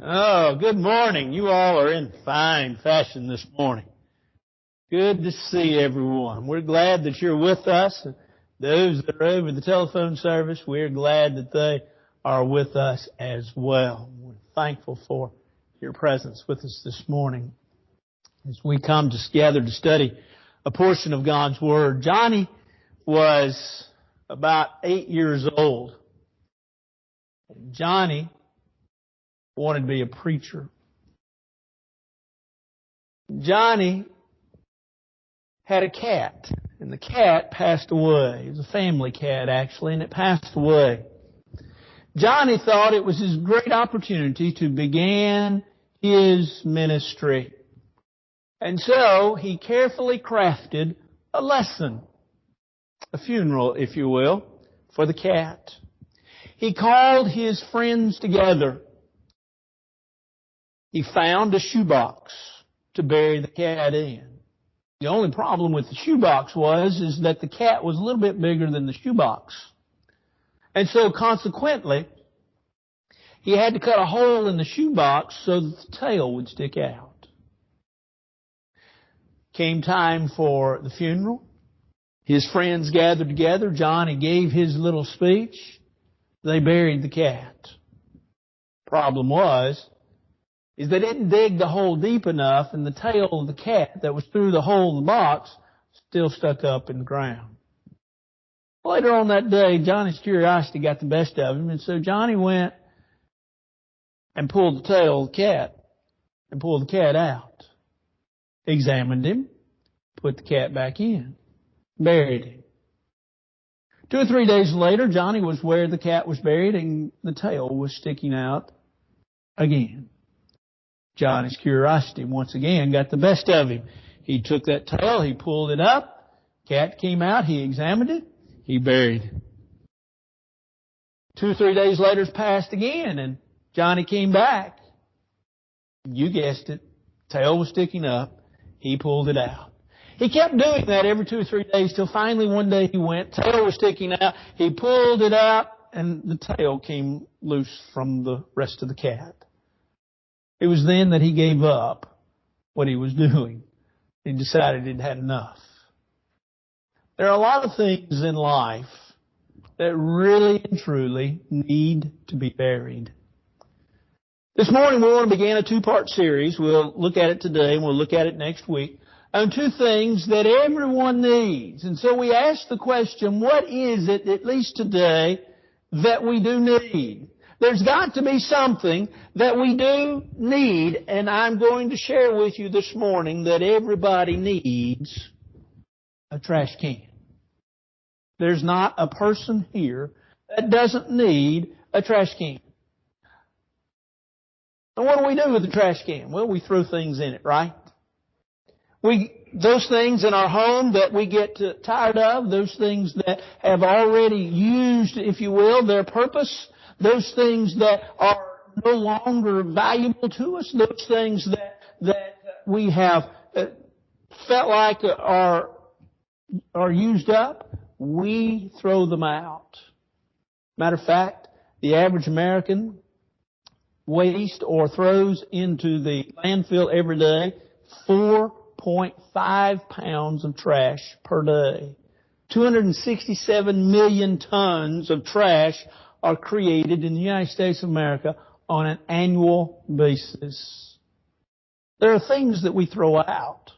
Oh, good morning. You all are in fine fashion this morning. Good to see everyone. We're glad that you're with us. Those that are over the telephone service, we're glad that they are with us as well. We're thankful for your presence with us this morning as we come together to study a portion of God's Word. Johnny was about 8 years old. Johnny wanted to be a preacher. Johnny had a cat, and the cat passed away. It was a family cat, actually, and it passed away. Johnny thought it was his great opportunity to begin his ministry. And so he carefully crafted a lesson, a funeral, if you will, for the cat. He called his friends together. He found a shoebox to bury the cat in. The only problem with the shoebox is that the cat was a little bit bigger than the shoebox. And so consequently, he had to cut a hole in the shoebox so that the tail would stick out. Came time for the funeral. His friends gathered together. Johnny gave his little speech. They buried the cat. Problem is they didn't dig the hole deep enough, and the tail of the cat that was through the hole in the box still stuck up in the ground. Later on that day, Johnny's curiosity got the best of him, and so Johnny went and pulled the tail of the cat and pulled the cat out, examined him, put the cat back in, buried him. 2 or 3 days later, Johnny was where the cat was buried, and the tail was sticking out again. Johnny's curiosity once again got the best of him. He took that tail, he pulled it up, cat came out, he examined it, he buried it. 2 or 3 days later passed again, and Johnny came back. You guessed it, tail was sticking up, he pulled it out. He kept doing that every 2 or 3 days till finally one day he went, tail was sticking out, he pulled it out, and the tail came loose from the rest of the cat. It was then that he gave up what he was doing. He decided he'd had enough. There are a lot of things in life that really and truly need to be buried. This morning we want to begin a 2-part series. We'll look at it today and we'll look at it next week on 2 things that everyone needs. And so we ask the question, what is it, at least today, that we do need? There's got to be something that we do need, and I'm going to share with you this morning that everybody needs a trash can. There's not a person here that doesn't need a trash can. And what do we do with the trash can? Well, we throw things in it, right? Those things in our home that we get tired of, those things that have already used, if you will, their purpose, those things that are no longer valuable to us, those things that we have felt like are used up, we throw them out. Matter of fact, the average American wastes or throws into the landfill every day 4.5 pounds of trash per day. 267 million tons of trash are created in the United States of America on an annual basis. There are things that we throw out.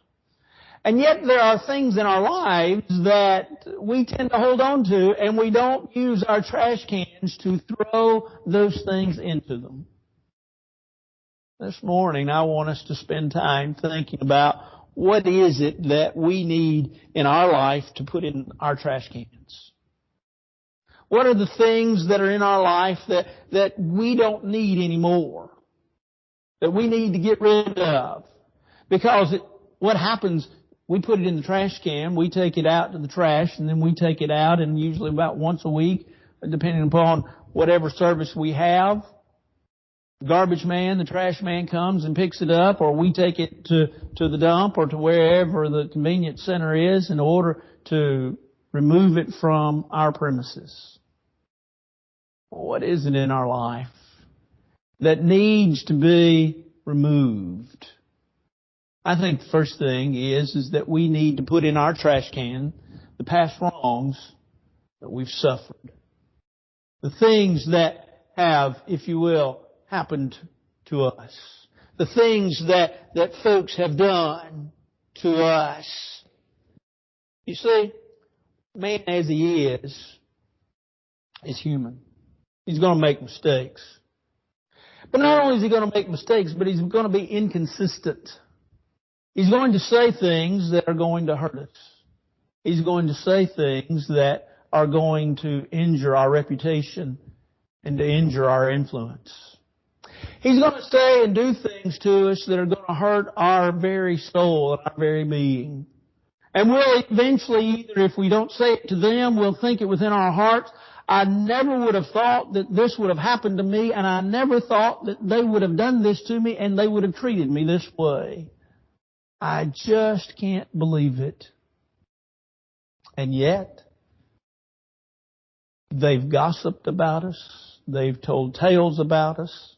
And yet there are things in our lives that we tend to hold on to, and we don't use our trash cans to throw those things into them. This morning I want us to spend time thinking about what is it that we need in our life to put in our trash cans. What are the things that are in our life that we don't need anymore? That we need to get rid of? Because what happens, we put it in the trash can, we take it out to the trash, and then we take it out, and usually about once a week, depending upon whatever service we have, garbage man, the trash man comes and picks it up, or we take it to the dump or to wherever the convenience center is in order to remove it from our premises. What is it in our life that needs to be removed? I think the first thing is that we need to put in our trash can the past wrongs that we've suffered. The things that have, if you will, happened to us. The things that folks have done to us. You see, man as he is human. He's going to make mistakes. But not only is he going to make mistakes, but he's going to be inconsistent. He's going to say things that are going to hurt us. He's going to say things that are going to injure our reputation and to injure our influence. He's going to say and do things to us that are going to hurt our very soul and our very being. And we'll eventually, either if we don't say it to them, we'll think it within our hearts, I never would have thought that this would have happened to me, and I never thought that they would have done this to me and they would have treated me this way. I just can't believe it. And yet, they've gossiped about us. They've told tales about us.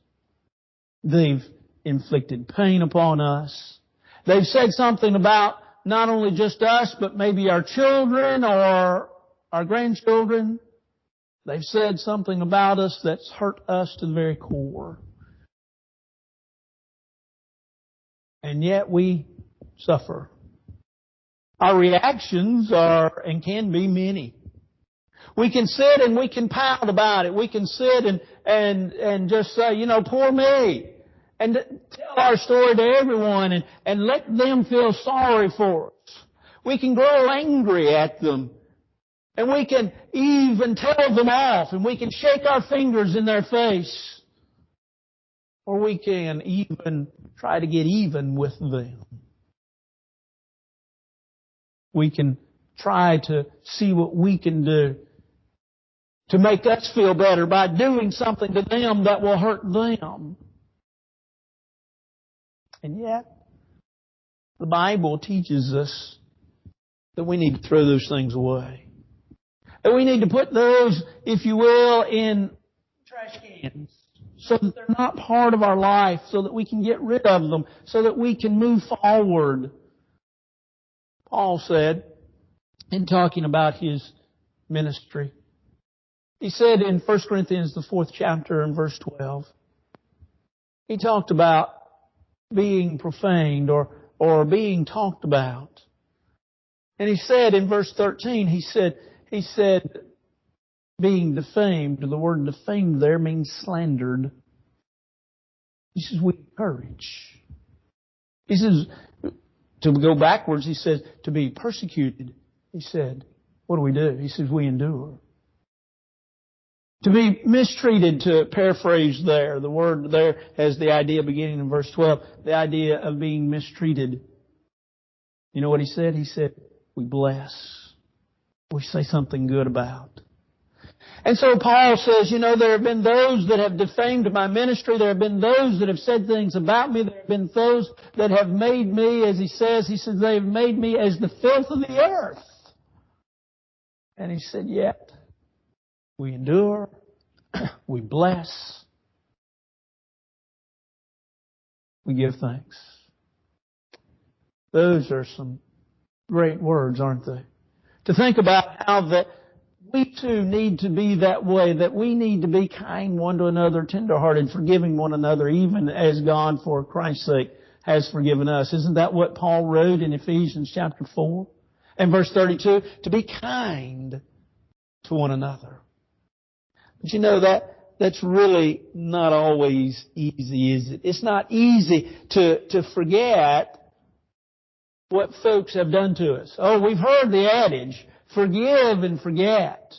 They've inflicted pain upon us. They've said something about not only just us, but maybe our children or our grandchildren. They've said something about us that's hurt us to the very core. And yet we suffer. Our reactions are and can be many. We can sit and we can pout about it. We can sit and just say, poor me. And tell our story to everyone and let them feel sorry for us. We can grow angry at them. And we can even tell them off. And we can shake our fingers in their face. Or we can even try to get even with them. We can try to see what we can do to make us feel better by doing something to them that will hurt them. And yet, the Bible teaches us that we need to throw those things away. That we need to put those, if you will, in trash cans so that they're not part of our life, so that we can get rid of them, so that we can move forward. Paul said, in talking about his ministry, he said in 1 Corinthians, the 4th chapter and verse 12, he talked about being profaned or being talked about. And he said in verse 13, he said, being defamed, the word defamed there means slandered. He says, we encourage. He says, to go backwards, he says, to be persecuted. He said, what do? He says, we endure. To be mistreated, to paraphrase there, the word there has the idea beginning in verse 12, the idea of being mistreated. You know what he said? He said, we bless. We say something good about. And so Paul says, there have been those that have defamed my ministry. There have been those that have said things about me. There have been those that have made me, as he says, they have made me as the filth of the earth. And he said, yet we endure, we bless, we give thanks. Those are some great words, aren't they? To think about how that we too need to be that way, that we need to be kind one to another, tenderhearted, forgiving one another, even as God, for Christ's sake, has forgiven us. Isn't that what Paul wrote in Ephesians chapter 4? And verse 32, to be kind to one another. But that's really not always easy, is it? It's not easy to forget what folks have done to us. Oh, we've heard the adage, forgive and forget.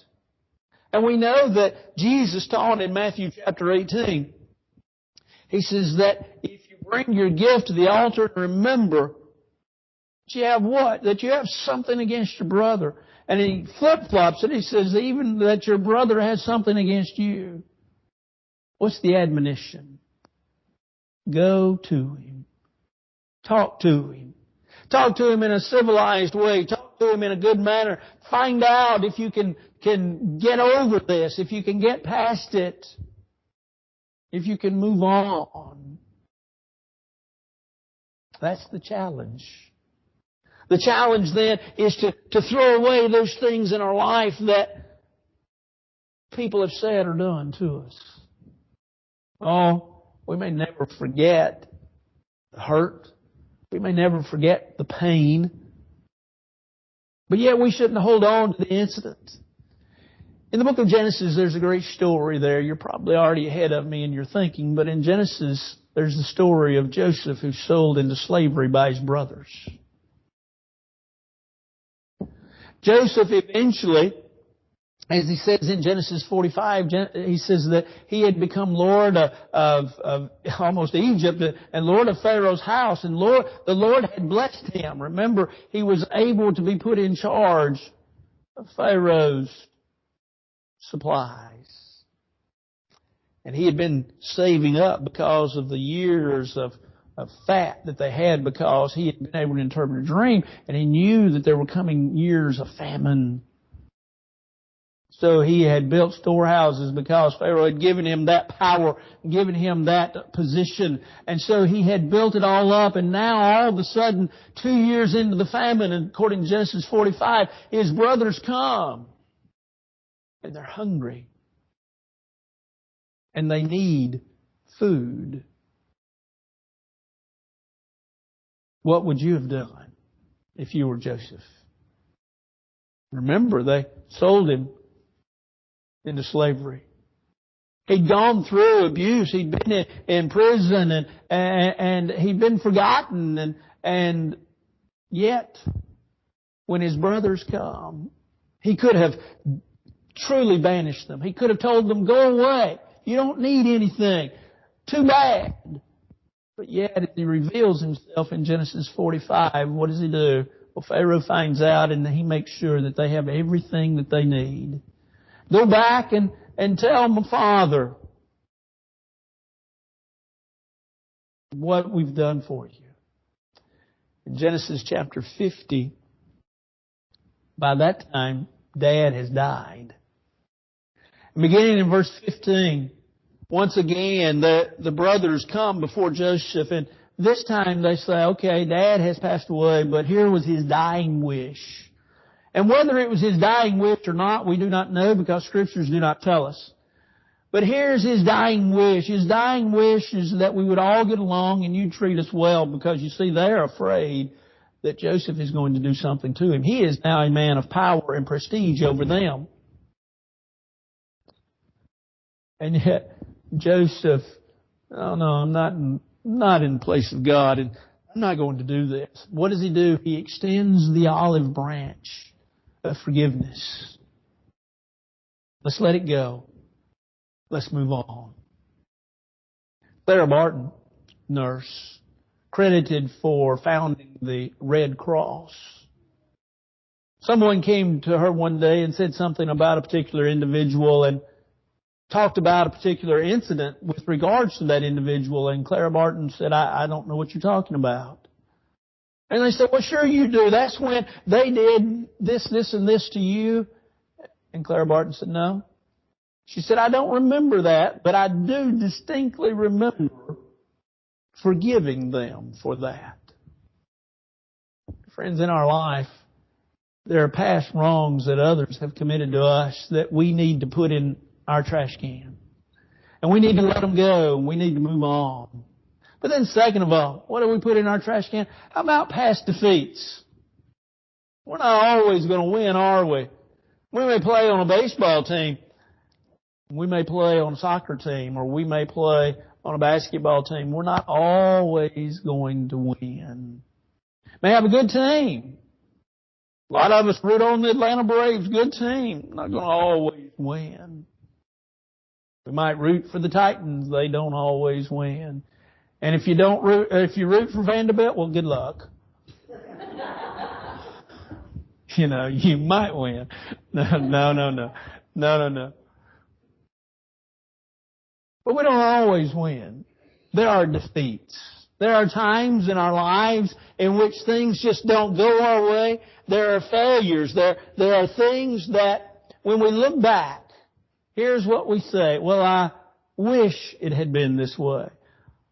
And we know that Jesus taught in Matthew chapter 18. He says that if you bring your gift to the altar, remember that you have what? That you have something against your brother. And he flip-flops it. He says even that your brother has something against you. What's the admonition? Go to him. Talk to him. Talk to him in a civilized way. Talk to him in a good manner. Find out if you can get over this, if you can get past it. if you can move on. That's the challenge. The challenge then is to throw away those things in our life that people have said or done to us. Oh, we may never forget the hurt. We may never forget the pain. But yet we shouldn't hold on to the incident. In the book of Genesis, there's a great story there. You're probably already ahead of me in your thinking, but in Genesis, there's the story of Joseph who's sold into slavery by his brothers. Joseph eventually, as he says in Genesis 45, he says that he had become Lord of almost Egypt and Lord of Pharaoh's house. And the Lord had blessed him. Remember, he was able to be put in charge of Pharaoh's supplies. And he had been saving up because of the years of fat that they had, because he had been able to interpret a dream, and he knew that there were coming years of famine. So he had built storehouses because Pharaoh had given him that power, given him that position. And so he had built it all up, and now all of a sudden, 2 years into the famine, and according to Genesis 45, his brothers come. And they're hungry. And they need food. What would you have done if you were Joseph? Remember, they sold him into slavery. He'd gone through abuse. He'd been in prison and he'd been forgotten. And yet, when his brothers come, he could have truly banished them. He could have told them, go away. You don't need anything. Too bad. But yet, as he reveals himself in Genesis 45, what does he do? Well, Pharaoh finds out, and he makes sure that they have everything that they need. Go back and tell my father what we've done for you. In Genesis chapter 50, by that time, Dad has died. Beginning in verse 15, once again, the brothers come before Joseph, and this time they say, okay, Dad has passed away, but here was his dying wish. And whether it was his dying wish or not, we do not know, because Scriptures do not tell us. But here's his dying wish. His dying wish is that we would all get along and you treat us well, because you see, they're afraid that Joseph is going to do something to him. He is now a man of power and prestige over them. And yet, Joseph, oh no, I'm not in the place of God, and I'm not going to do this. What does he do? He extends the olive branch of forgiveness. Let's let it go. Let's move on. Clara Barton, nurse, credited for founding the Red Cross. Someone came to her one day and said something about a particular individual and talked about a particular incident with regards to that individual. And Clara Barton said, I don't know what you're talking about. And they said, well, sure you do. That's when they did this, and this to you. And Clara Barton said, no. She said, I don't remember that, but I do distinctly remember forgiving them for that. Friends, in our life, there are past wrongs that others have committed to us that we need to put in our trash can. And we need to let them go, and we need to move on. But then second of all, what do we put in our trash can? How about past defeats? We're not always going to win, are we? We may play on a baseball team. We may play on a soccer team, or we may play on a basketball team. We're not always going to win. May have a good team. A lot of us root on the Atlanta Braves, good team. Not going to always win. We might root for the Titans. They don't always win. And if you root for Vanderbilt, well, good luck. You know, you might win. No. But we don't always win. There are defeats. There are times in our lives in which things just don't go our way. There are failures. There are things that when we look back, here's what we say. Well, wish it had been this way?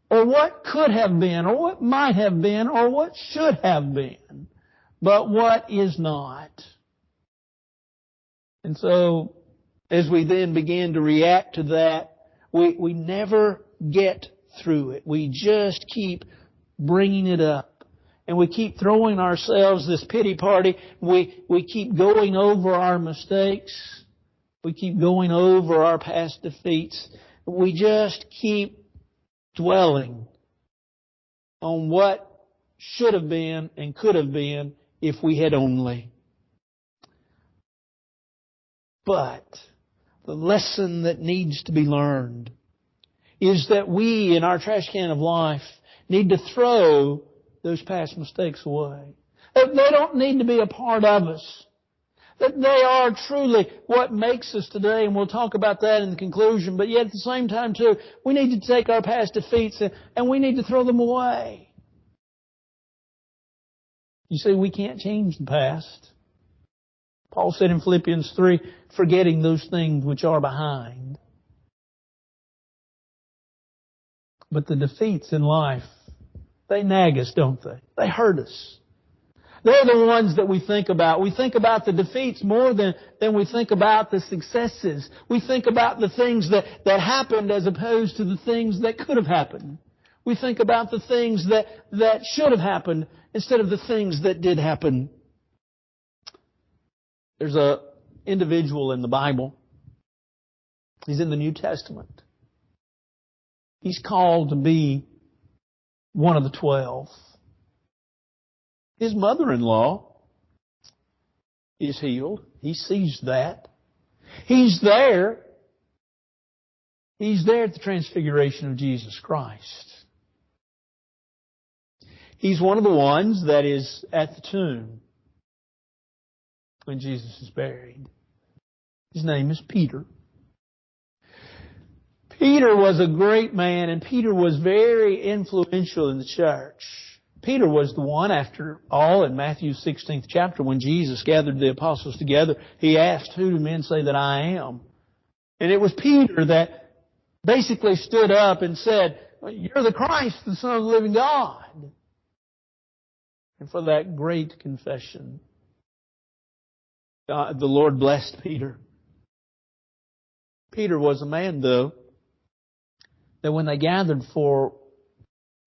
Or what could have been, or what might have been, or what should have been, but what is not? And so, as we then begin to react to that, we never get through it. We just keep bringing it up. And we keep throwing ourselves this pity party. We keep going over our mistakes. We keep going over our past defeats. We just keep dwelling on what should have been and could have been if we had only. But the lesson that needs to be learned is that we, in our trash can of life, need to throw those past mistakes away. They don't need to be a part of us. That they are truly what makes us today, and we'll talk about that in the conclusion. But yet at the same time, too, we need to take our past defeats and we need to throw them away. You see, we can't change the past. Paul said in Philippians 3, forgetting those things which are behind. But the defeats in life, they nag us, don't they? They hurt us. They're the ones that we think about. We think about the defeats more than we think about the successes. We think about the things that happened as opposed to the things that could have happened. We think about the things that should have happened instead of the things that did happen. There's an individual in the Bible. He's in the New Testament. He's called to be one of the 12. His mother-in-law is healed. He sees that. He's there. He's there at the transfiguration of Jesus Christ. He's one of the ones that is at the tomb when Jesus is buried. His name is Peter. Peter was a great man, and Peter was very influential in the church. Peter was the one, after all, in Matthew's 16th chapter, when Jesus gathered the apostles together, He asked, who do men say that I am? And it was Peter that basically stood up and said, you're the Christ, the Son of the living God. And for that great confession, the Lord blessed Peter. Peter was a man, though, that when they gathered for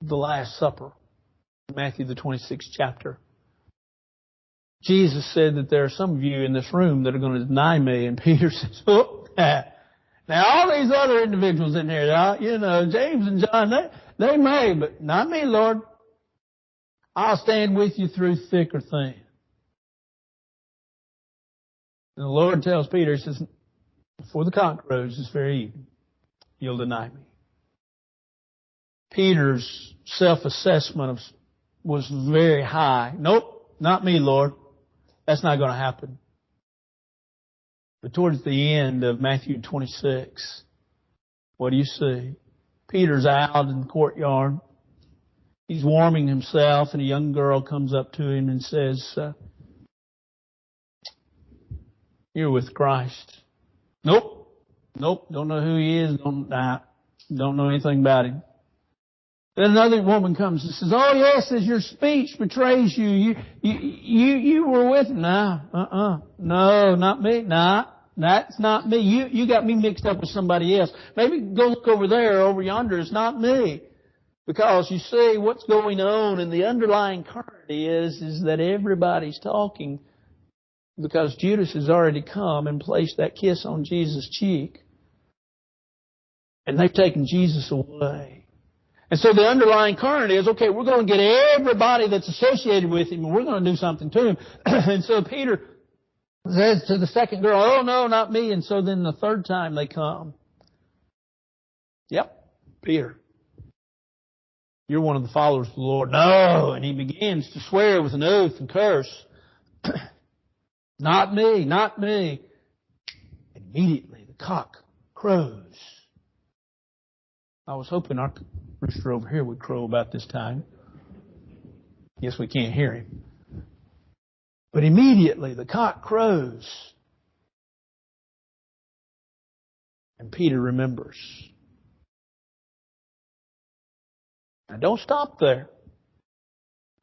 the Last Supper, Matthew the 26th chapter, Jesus said that there are some of you in this room that are going to deny me. And Peter says, oh, now all these other individuals in here, James and John, they may, but not me, Lord. I'll stand with you through thick or thin. And the Lord tells Peter, He says, before the cock crows this very evening, you'll deny me. Peter's self-assessment was very high. Nope, not me, Lord. That's not going to happen. But towards the end of Matthew 26, what do you see? Peter's out in the courtyard. He's warming himself, and a young girl comes up to him and says, you're with Christ. Nope, don't know who He is, don't know anything about Him. Then another woman comes and says, oh yes, as your speech betrays you. You were with Him. No, not me. Nah, that's not me. You got me mixed up with somebody else. Maybe go look over there, over yonder. It's not me. Because you see, what's going on in the underlying current is that everybody's talking because Judas has already come and placed that kiss on Jesus' cheek. And they've taken Jesus away. And so the underlying current is, okay, we're going to get everybody that's associated with Him and we're going to do something to Him. And so Peter says to the second girl, oh no, not me. And so then the third time they come. Yep, Peter, you're one of the followers of the Lord. No. And he begins to swear with an oath and curse. Not me, not me. Immediately the cock crows. I was hoping our rooster over here would crow about this time. Guess we can't hear him. But immediately the cock crows. And Peter remembers. Now, don't stop there.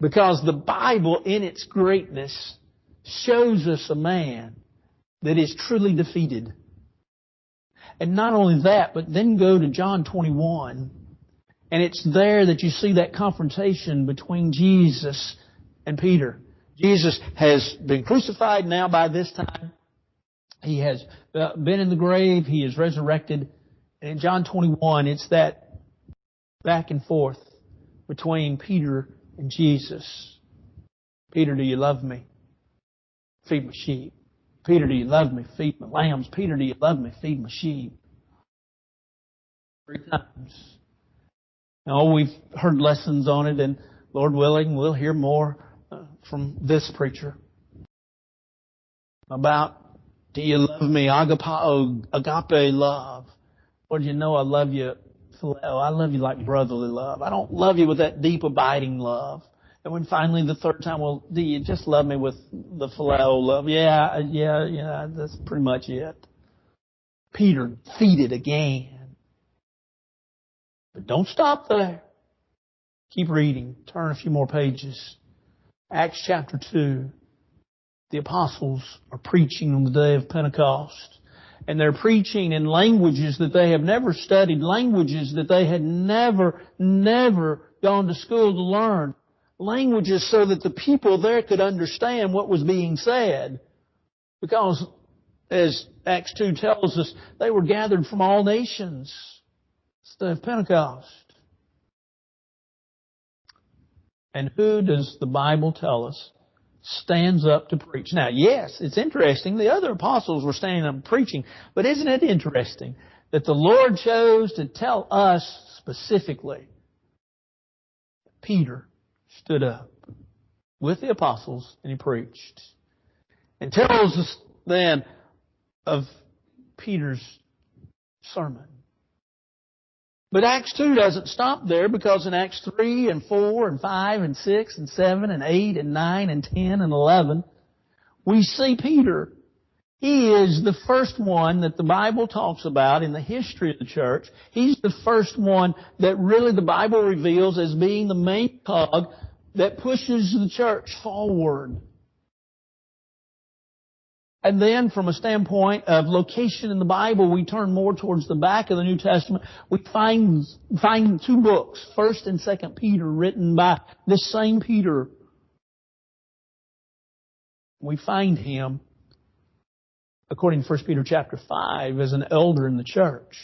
Because the Bible, in its greatness, shows us a man that is truly defeated. And not only that, but then go to John 21. And it's there that you see that confrontation between Jesus and Peter. Jesus has been crucified now by this time. He has been in the grave. He is resurrected. And in John 21, it's that back and forth between Peter and Jesus. Peter, do you love me? Feed my sheep. Peter, do you love me? Feed my lambs. Peter, do you love me? Feed my sheep. 3 times. Now, we've heard lessons on it, and Lord willing, we'll hear more from this preacher about, do you love me? Agapao, agape love. Lord, you know I love you. Phileo. I love you like brotherly love. I don't love you with that deep, abiding love. And when finally the 3rd time, well, do you just love me with the phileo love? Yeah, that's pretty much it. Peter defeated again. But don't stop there. Keep reading. Turn a few more pages. Acts chapter 2. The apostles are preaching on the day of Pentecost. And they're preaching in languages that they have never studied, languages that they had never gone to school to learn. Languages so that the people there could understand what was being said. Because, as Acts 2 tells us, they were gathered from all nations. It's the day of Pentecost. And who does the Bible tell us stands up to preach? Now, yes, it's interesting. The other apostles were standing up and preaching. But isn't it interesting that the Lord chose to tell us specifically? Peter stood up with the apostles and he preached. And tells us then of Peter's sermon. But Acts 2 doesn't stop there, because in Acts 3 and 4 and 5 and 6 and 7 and 8 and 9 and 10 and 11, we see Peter. He is the first one that the Bible talks about in the history of the church. He's the first one that really the Bible reveals as being the main cog that pushes the church forward. And then from a standpoint of location in the Bible, we turn more towards the back of the New Testament. We find 2 books, 1st and 2nd Peter, written by this same Peter. We find him, according to 1 Peter chapter 5, as an elder in the church.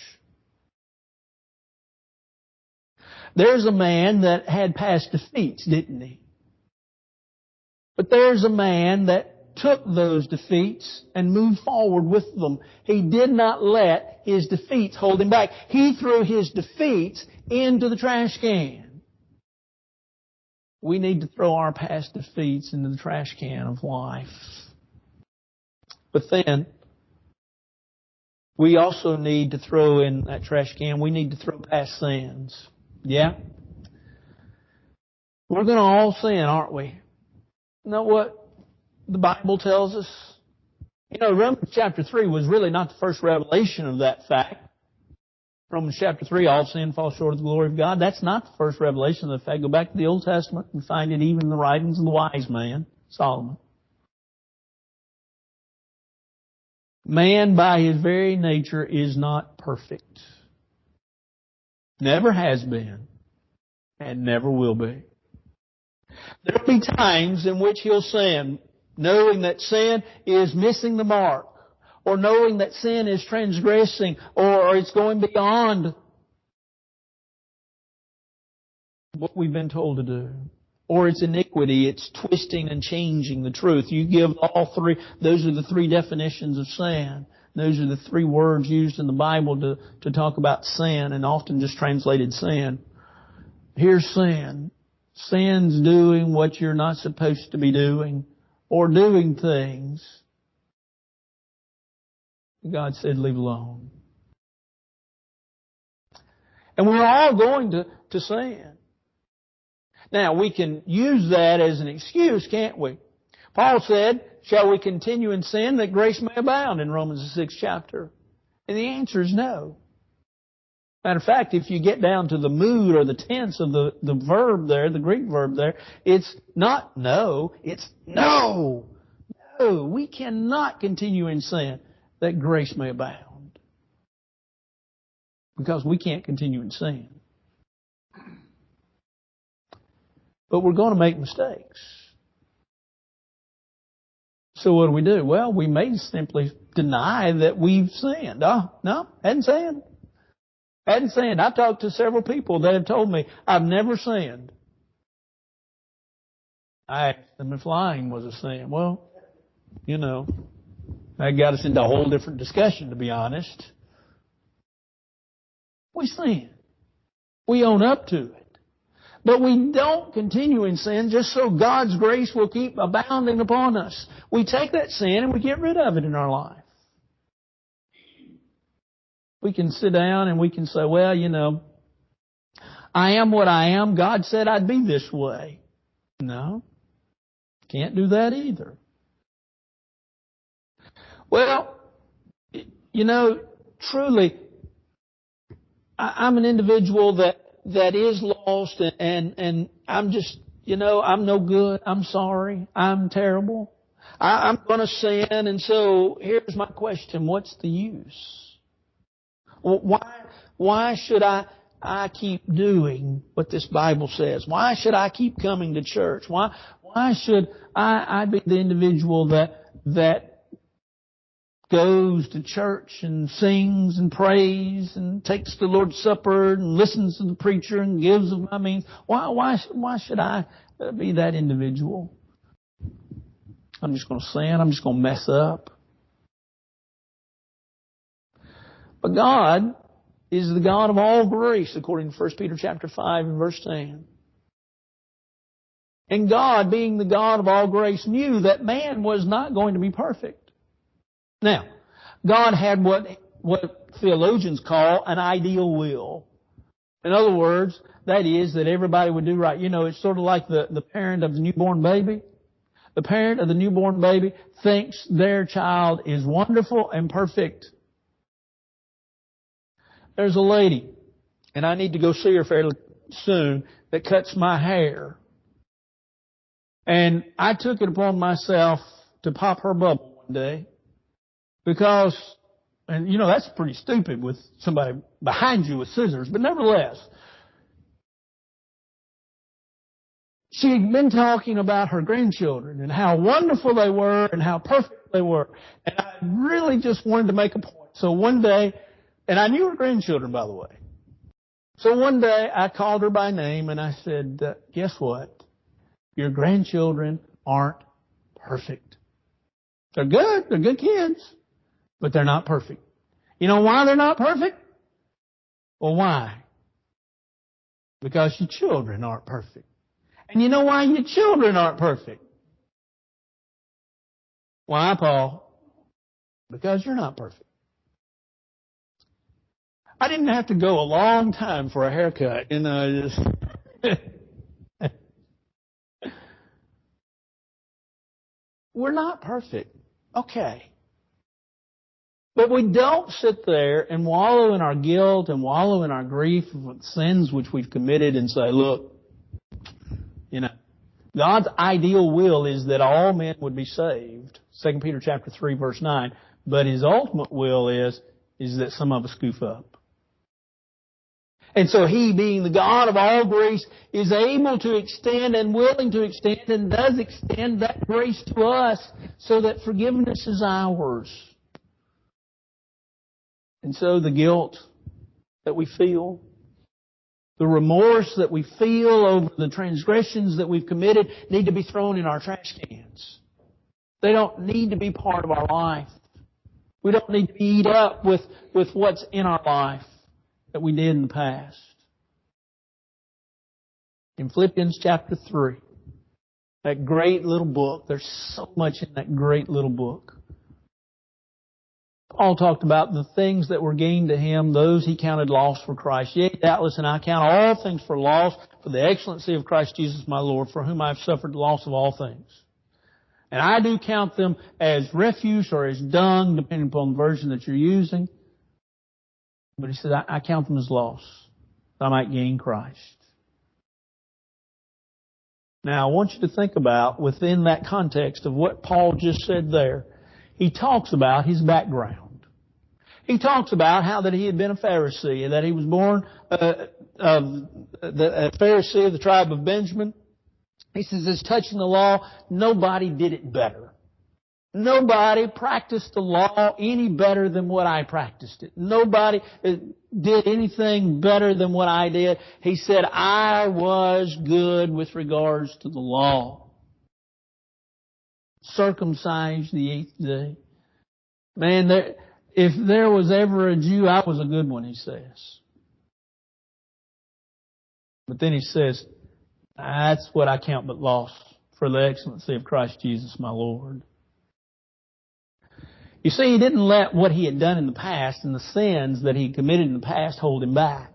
There's a man that had past defeats, didn't he? But there's a man that took those defeats and moved forward with them. He did not let his defeats hold him back. He threw his defeats into the trash can. We need to throw our past defeats into the trash can of life. But then, we also need to throw in that trash can, we need to throw past sins. Yeah? We're going to all sin, aren't we? You know what the Bible tells us? You know, Romans chapter 3 was really not the first revelation of that fact. Romans chapter 3, all sin falls short of the glory of God. That's not the first revelation of the fact. Go back to the Old Testament and find it even in the writings of the wise man, Solomon. Man, by his very nature, is not perfect. Never has been, and never will be. There will be times in which he'll sin, knowing that sin is missing the mark, or knowing that sin is transgressing, or it's going beyond what we've been told to do. Or it's iniquity, it's twisting and changing the truth. You give all 3, those are the 3 definitions of sin. Those are the 3 words used in the Bible to talk about sin, and often just translated sin. Here's sin. Sin's doing what you're not supposed to be doing, or doing things God said leave alone. And we're all going to sin. Now, we can use that as an excuse, can't we? Paul said, shall we continue in sin that grace may abound, in Romans the 6th chapter? And the answer is no. Matter of fact, if you get down to the mood or the tense of the verb there, the Greek verb there, it's not no, it's no. No, we cannot continue in sin that grace may abound. Because we can't continue in sin. But we're going to make mistakes. So what do? Well, we may simply deny that we've sinned. Oh, no, hadn't sinned. Hadn't sinned. I've talked to several people that have told me, I've never sinned. I asked them if lying was a sin. Well, you know, that got us into a whole different discussion, to be honest. We sin. We own up to it. But we don't continue in sin just so God's grace will keep abounding upon us. We take that sin and we get rid of it in our life. We can sit down and we can say, well, you know, I am what I am. God said I'd be this way. No, can't do that either. Well, you know, truly, I'm an individual that is lost and I'm just, you know, I'm no good. I'm sorry. I'm terrible. I'm going to sin. And so here's my question. What's the use? Why should I keep doing what this Bible says? Why should I keep coming to church? Why should I be the individual that goes to church and sings and prays and takes the Lord's Supper and listens to the preacher and gives of my means? Why should I be that individual? I'm just going to sin. I'm just going to mess up. But God is the God of all grace, according to 1 Peter chapter 5 and verse 10. And God, being the God of all grace, knew that man was not going to be perfect. Now, God had what theologians call an ideal will. In other words, that is that everybody would do right. You know, it's sort of like the parent of the newborn baby. The parent of the newborn baby thinks their child is wonderful and perfect. There's a lady, and I need to go see her fairly soon, that cuts my hair. And I took it upon myself to pop her bubble one day. Because, and you know, that's pretty stupid with somebody behind you with scissors, but nevertheless, she had been talking about her grandchildren and how wonderful they were and how perfect they were. And I really just wanted to make a point. So one day, and I knew her grandchildren, by the way. So one day I called her by name and I said, guess what? Your grandchildren aren't perfect. They're good. They're good kids. But they're not perfect. You know why they're not perfect? Well, why? Because your children aren't perfect. And you know why your children aren't perfect? Why, Paul? Because you're not perfect. I didn't have to go a long time for a haircut, you know. We're not perfect. Okay. But we don't sit there and wallow in our guilt and wallow in our grief of sins which we've committed and say, look, you know, God's ideal will is that all men would be saved. 2 Peter chapter 3 verse 9. But His ultimate will is that some of us goof up. And so He, being the God of all grace, is able to extend and willing to extend and does extend that grace to us so that forgiveness is ours. And so the guilt that we feel, the remorse that we feel over the transgressions that we've committed need to be thrown in our trash cans. They don't need to be part of our life. We don't need to be eat up with what's in our life that we did in the past. In Philippians chapter 3, that great little book, there's so much in that great little book. Paul talked about the things that were gained to him, those he counted loss for Christ. Yea, doubtless, and I count all things for loss for the excellency of Christ Jesus my Lord, for whom I have suffered the loss of all things. And I do count them as refuse or as dung, depending upon the version that you're using, But he said, I count them as loss, that I might gain Christ. Now, I want you to think about, within that context of what Paul just said there, he talks about his background. He talks about how that he had been a Pharisee, that he was born a Pharisee of the tribe of Benjamin. He says, as touching the law, nobody did it better. Nobody practiced the law any better than what I practiced it. Nobody did anything better than what I did. He said, I was good with regards to the law. Circumcised the 8th day. Man, if there was ever a Jew, I was a good one, he says. But then he says, that's what I count but loss for the excellency of Christ Jesus my Lord. You see, he didn't let what he had done in the past and the sins that he committed in the past hold him back.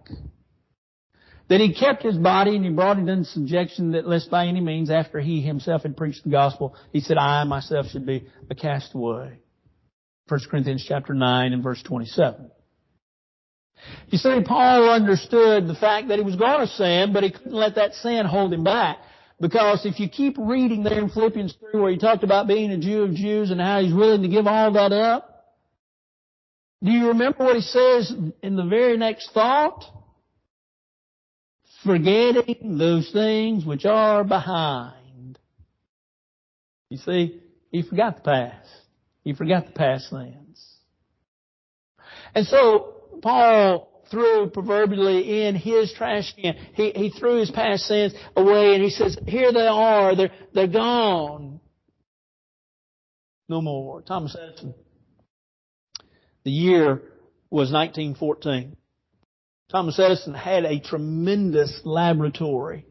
That he kept his body and he brought it into subjection, that lest by any means, after he himself had preached the gospel, he said, I myself should be a castaway. 1 Corinthians chapter 9 and verse 27. You see, Paul understood the fact that he was going to sin, but he couldn't let that sin hold him back. Because if you keep reading there in Philippians 3 where he talked about being a Jew of Jews and how he's willing to give all that up, do you remember what he says in the very next thought? Forgetting those things which are behind. You see, he forgot the past. He forgot the past sins. And so, Paul threw proverbially in his trash can. He threw his past sins away and he says, here they are. They're gone. No more. Thomas Edison. The year was 1914. Thomas Edison had a tremendous laboratory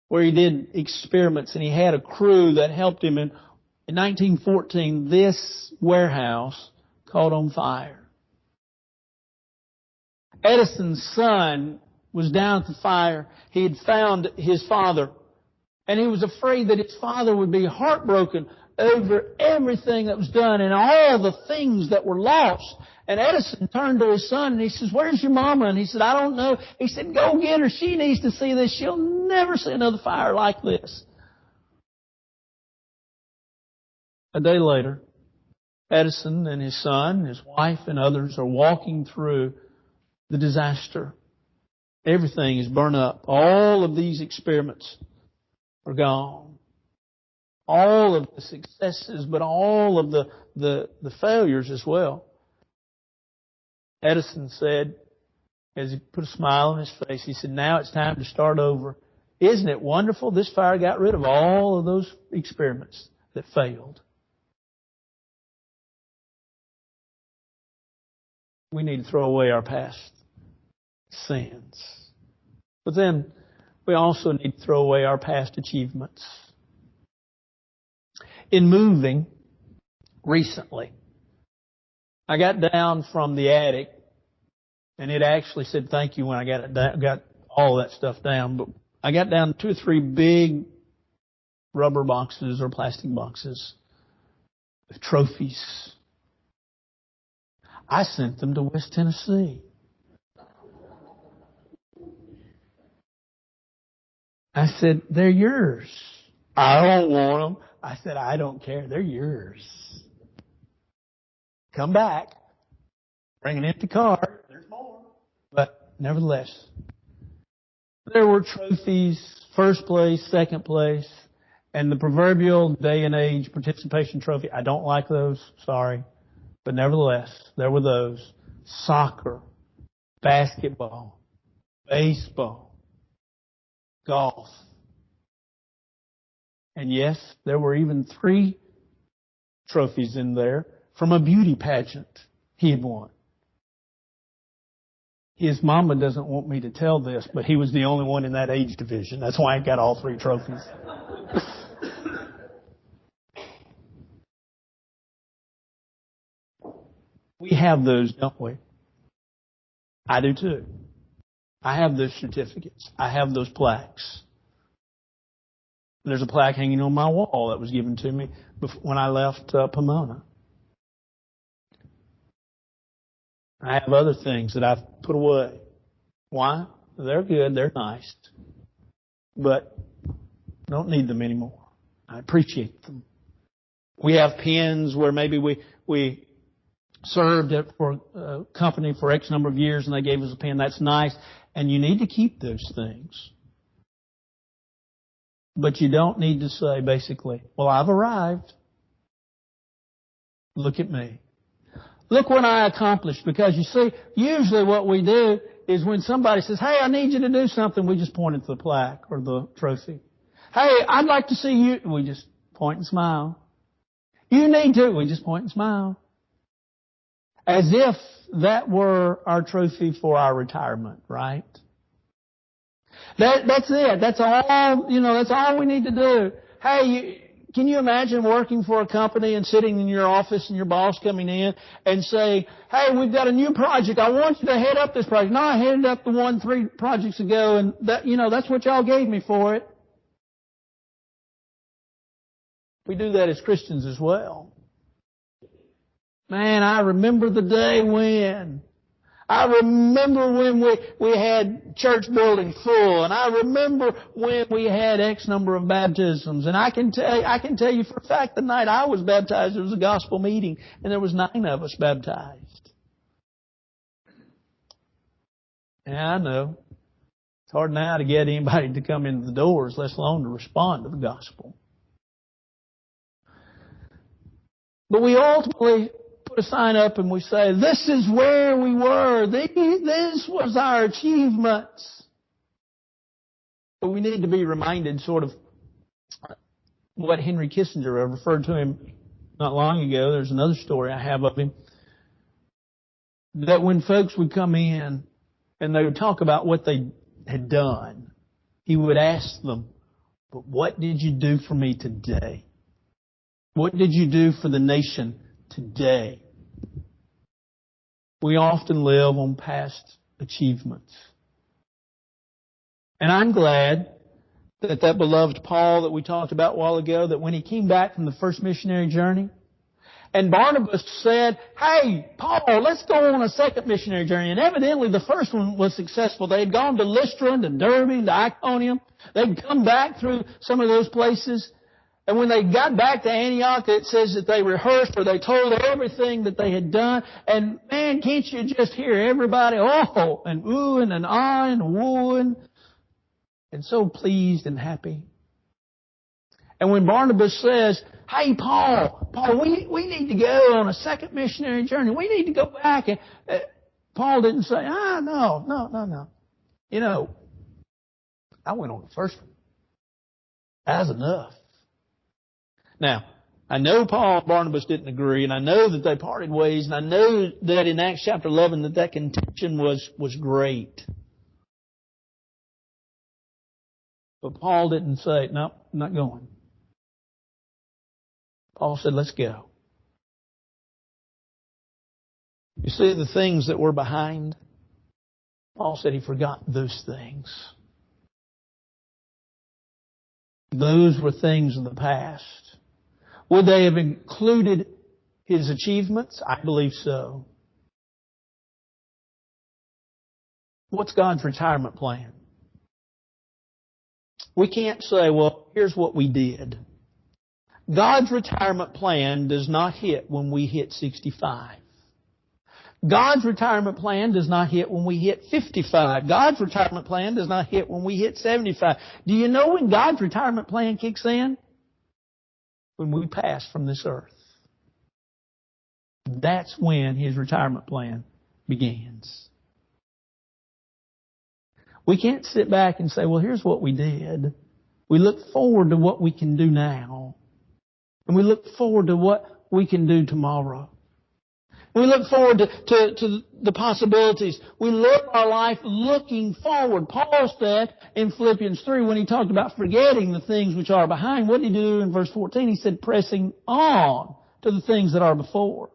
where he did experiments and he had a crew that helped him. In 1914, this warehouse caught on fire. Edison's son was down at the fire. He had found his father. And he was afraid that his father would be heartbroken over everything that was done and all the things that were lost. And Edison turned to his son and he says, where's your mama? And he said, I don't know. He said, go get her. She needs to see this. She'll never see another fire like this. A day later, Edison and his son, his wife, and others are walking through the disaster. Everything is burned up. All of these experiments are gone. All of the successes, but all of the failures as well. Edison said, as he put a smile on his face, he said, now it's time to start over. Isn't it wonderful? This fire got rid of all of those experiments that failed. We need to throw away our past sins. But then we also need to throw away our past achievements. In moving recently, I got down from the attic, and it actually said thank you when I got all that stuff down. But I got down 2 or 3 big rubber boxes or plastic boxes with trophies. I sent them to West Tennessee. I said, they're yours. I don't want them. I said, I don't care. They're yours. Come back. Bring an empty car. There's more. But nevertheless, there were trophies, first place, second place, and the proverbial day and age participation trophy. I don't like those. Sorry. But nevertheless, there were those. Soccer, basketball, baseball, golf. And yes, there were even 3 trophies in there from a beauty pageant he had won. His mama doesn't want me to tell this, but he was the only one in that age division. That's why I got all 3 trophies. We have those, don't we? I do too. I have those certificates. I have those plaques. There's a plaque hanging on my wall that was given to me when I left Pomona. I have other things that I've put away. Why? They're good. They're nice. But I don't need them anymore. I appreciate them. We have pens where maybe we served for a company for X number of years and they gave us a pen. That's nice. And you need to keep those things. But you don't need to say basically, well, I've arrived. Look at me. Look what I accomplished. Because you see, usually what we do is when somebody says, hey, I need you to do something, we just point at the plaque or the trophy. Hey, I'd like to see you. We just point and smile. You need to. We just point and smile. As if that were our trophy for our retirement, right? That's it. That's all, that's all we need to do. Hey, can you imagine working for a company and sitting in your office and your boss coming in and saying, hey, we've got a new project. I want you to head up this project. No, I headed up the one 3 projects ago and that's what y'all gave me for it. We do that as Christians as well. Man, I remember the day when. I remember when we had church building full, and I remember when we had X number of baptisms. And I can tell you for a fact the night I was baptized, it was a gospel meeting, and there was 9 of us baptized. Yeah, I know. It's hard now to get anybody to come into the doors, let alone to respond to the gospel. But we ultimately put a sign up and we say, this is where we were. This was our achievements. But we need to be reminded sort of what Henry Kissinger, I referred to him not long ago. There's another story I have of him. That when folks would come in and they would talk about what they had done, he would ask them, but what did you do for me today? What did you do for the nation today? We often live on past achievements. And I'm glad that beloved Paul that we talked about a while ago, that when he came back from the first missionary journey, and Barnabas said, hey, Paul, let's go on a second missionary journey. And evidently the first one was successful. They had gone to Lystra, to Derbe, to Iconium. They'd come back through some of those places. And when they got back to Antioch, it says that they rehearsed or they told everything that they had done. And man, can't you just hear everybody, oh, and ooh, and ah, and wooing, and so pleased and happy. And when Barnabas says, hey, Paul, we need to go on a second missionary journey. We need to go back. And Paul didn't say, no. I went on the first one. That's enough. Now, I know Paul and Barnabas didn't agree, and I know that they parted ways, and I know that in Acts chapter 11 that contention was great. But Paul didn't say, no, I'm not going. Paul said, let's go. You see the things that were behind? Paul said he forgot those things. Those were things of the past. Would they have included his achievements? I believe so. What's God's retirement plan? We can't say, well, here's what we did. God's retirement plan does not hit when we hit 65. God's retirement plan does not hit when we hit 55. God's retirement plan does not hit when we hit 75. Do you know when God's retirement plan kicks in? When we pass from this earth. That's when His retirement plan begins. We can't sit back and say, well, here's what we did. We look forward to what we can do now. And we look forward to what we can do tomorrow. We look forward to the possibilities. We live our life looking forward. Paul said in Philippians 3, when he talked about forgetting the things which are behind, what did he do in verse 14? He said, pressing on to the things that are before.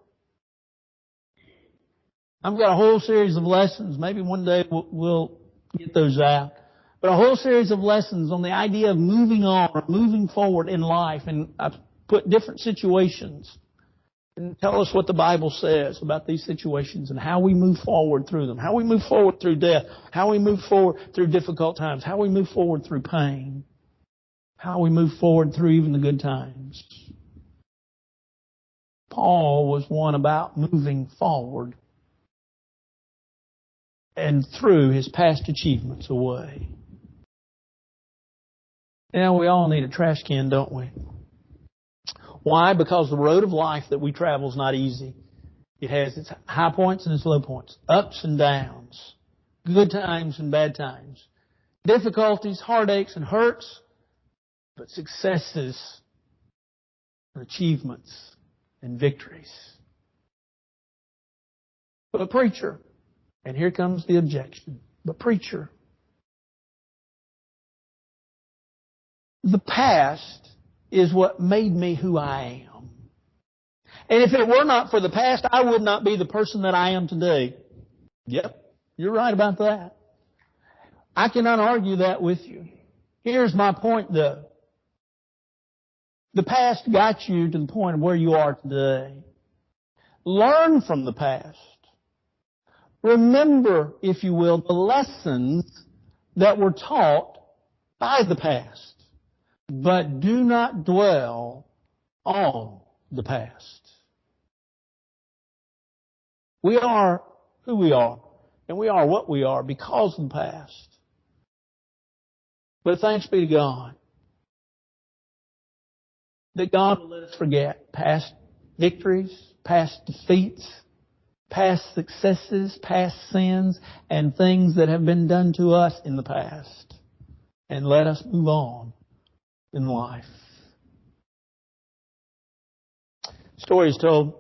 I've got a whole series of lessons. Maybe one day we'll get those out. But a whole series of lessons on the idea of moving on or moving forward in life. And I've put different situations. and tell us what the Bible says about these situations and how we move forward through them, how we move forward through death, how we move forward through difficult times, how we move forward through pain, how we move forward through even the good times. Paul was one about moving forward and through his past achievements away. Now, we all need a trash can, don't we? Why? Because the road of life that we travel is not easy. It has its high points and its low points, ups and downs, good times and bad times, difficulties, heartaches and hurts, but successes and achievements and victories. But preacher, and here comes the objection, but preacher, the past is what made me who I am. And if it were not for the past, I would not be the person that I am today. Yep, you're right about that. I cannot argue that with you. Here's my point, though. The past got you to the point of where you are today. Learn from the past. Remember, if you will, the lessons that were taught by the past. But do not dwell on the past. We are who we are, and we are what we are because of the past. But thanks be to God that God will let us forget past victories, past defeats, past successes, past sins, and things that have been done to us in the past, and let us move on in life. Story is told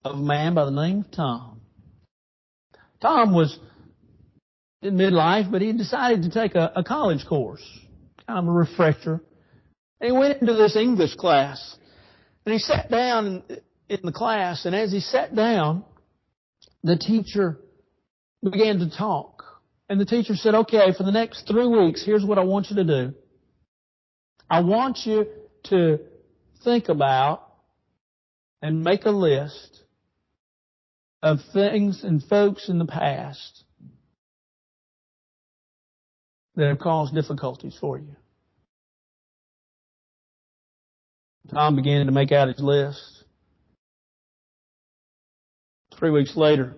of a man by the name of Tom. Tom was in midlife, but he decided to take a college course, kind of a refresher. And he went into this English class, and he sat down in the class, and as he sat down, the teacher began to talk. And the teacher said, okay, for the next 3 weeks, here's what I want you to do. I want you to think about and make a list of things and folks in the past that have caused difficulties for you. Tom began to make out his list. 3 weeks later,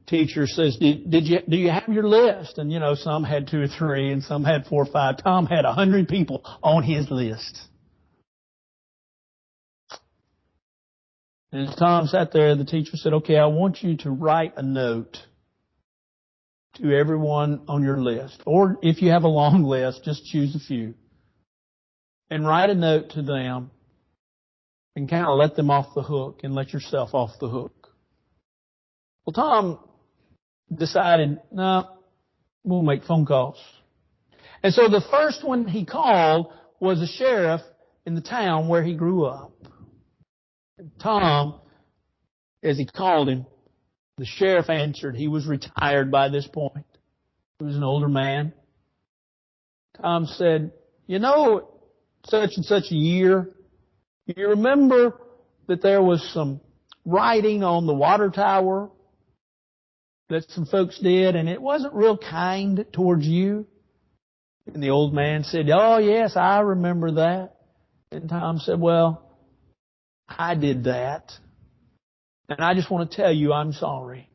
teacher says, do you have your list? And some had 2 or 3 and some had 4 or 5. Tom had 100 people on his list. And as Tom sat there, the teacher said, okay, I want you to write a note to everyone on your list. Or if you have a long list, just choose a few. And write a note to them and kind of let them off the hook and let yourself off the hook. Well, Tom decided, no, we'll make phone calls. And so the first one he called was a sheriff in the town where he grew up. And Tom, as he called him, the sheriff answered. He was retired by this point. He was an older man. Tom said, such and such a year, you remember that there was some writing on the water tower that some folks did, and it wasn't real kind towards you? And the old man said, oh, yes, I remember that. And Tom said, well, I did that. And I just want to tell you I'm sorry.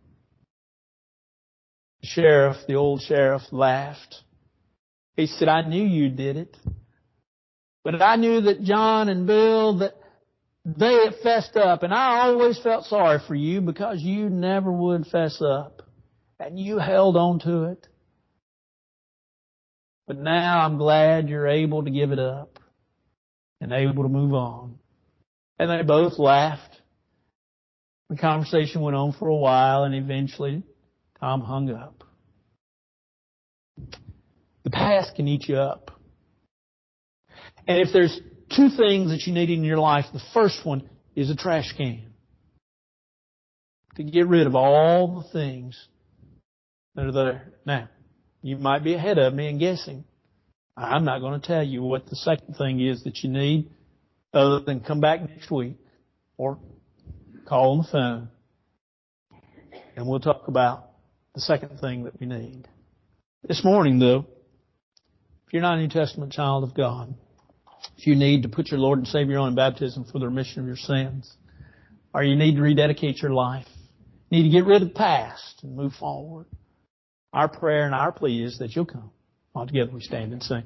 The old sheriff, laughed. He said, I knew you did it. But I knew that John and Bill, that they had fessed up. And I always felt sorry for you because you never would fess up. And you held on to it. But now I'm glad you're able to give it up and able to move on. And they both laughed. The conversation went on for a while, and eventually Tom hung up. The past can eat you up. And if there's 2 things that you need in your life, the first one is a trash can. To get rid of all the things that are there. Now, you might be ahead of me in guessing. I'm not going to tell you what the second thing is that you need other than come back next week or call on the phone, and we'll talk about the second thing that we need. This morning, though, if you're not a New Testament child of God, if you need to put your Lord and Savior on in baptism for the remission of your sins, or you need to rededicate your life, you need to get rid of the past and move forward, our prayer and our plea is that you'll come. All together we stand and sing.